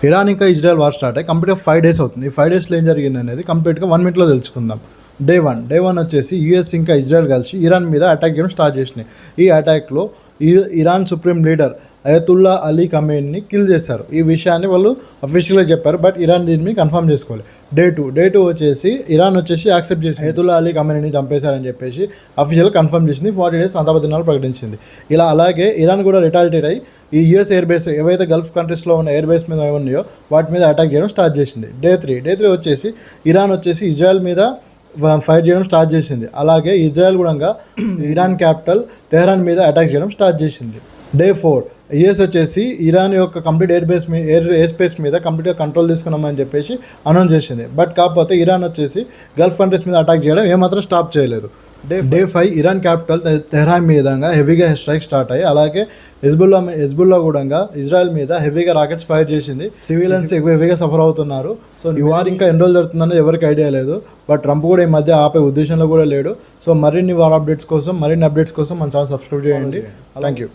Iran ఇంకా Israel war start అయ్యి కంప్లీట్గా 5 days అవుతుంది. ఈ 5 daysలో ఏం జరిగింది అనేది కంప్లీట్గా 1 minute తెలుసుకుందాం. డే వన్ వచ్చేసి యూఎస్ ఇంకా ఇజ్రాయెల్ కలిసి ఇరాన్ మీద అటాక్ చేయడం స్టార్ట్ చేసినాయి. ఈ అటాక్లో Iran supreme leader Ayatollah Ali ఖమేనీని కిల్ చేశారు. ఈ విషయాన్ని వాళ్ళు అఫీషియల్గా చెప్పారు, బట్ ఇరాన్ దీన్ని కన్ఫర్మ్ చేసుకోవాలి. డే టూ వచ్చేసి ఇరాన్ వచ్చేసి యాక్సెప్ట్ చేసి అయతుల్లా అలీ ఖమేనీని చంపేశారని చెప్పేసి అఫీషియల్గా కన్ఫర్మ్ చేసింది. 40 days అంతర్దినాలు ప్రకటించింది. ఇలా అలాగే ఇరాన్ కూడా రిటాలిటేట్ అయ్యి ఈ యూఎస్ ఎయిర్ బేస్ ఏవైతే గల్ఫ్ కంట్రీస్లో ఉన్న ఎయిర్ బేస్ మీద ఉన్నాయో వాటి మీద అటాక్ చేయడం స్టార్ట్ చేసింది. డే త్రీ వచ్చేసి ఇరాన్ వచ్చేసి ఇజ్రాయెల్ మీద ఫైర్ చేయడం స్టార్ట్ చేసింది. అలాగే ఇజ్రాయెల్ కూడా ఇరాన్ క్యాపిటల్ తెహరాన్ మీద అటాక్ చేయడం స్టార్ట్ చేసింది. డే 4 యూఎస్ వచ్చేసి ఇరాన్ యొక్క కంప్లీట్ ఎయిర్ స్పేస్ మీద కంప్లీట్గా కంట్రోల్ తీసుకున్నామని చెప్పేసి అనౌన్స్ చేసింది. బట్ కాకపోతే ఇరాన్ వచ్చేసి గల్ఫ్ కంట్రీస్ మీద అటాక్ చేయడం ఏమాత్రం స్టాప్ చేయలేదు. డే 5 ఇరాన్ క్యాపిటల్ తెహరాన్ మీద హెవీగా స్ట్రైక్ స్టార్ట్ అయ్యి అలాగే హెజ్బుల్లా కూడా ఇజ్రాయెల్ మీద హెవీగా రాకెట్స్ ఫైర్ చేసింది. సివిలియన్స్ హెవీగా సఫర్ అవుతున్నారు. సో ఈ వార్ ఇంకా ఎన్ని రోజులు జరుగుతుందనేది ఎవరికి ఐడియా లేదు. బట్ ట్రంప్ కూడా ఈ మధ్య ఆపే ఉద్దేశంలో కూడా లేడు. సో మరిన్ని వార్ అప్డేట్స్ కోసం మన ఛానల్ సబ్స్క్రైబ్ చేయండి. Thank you.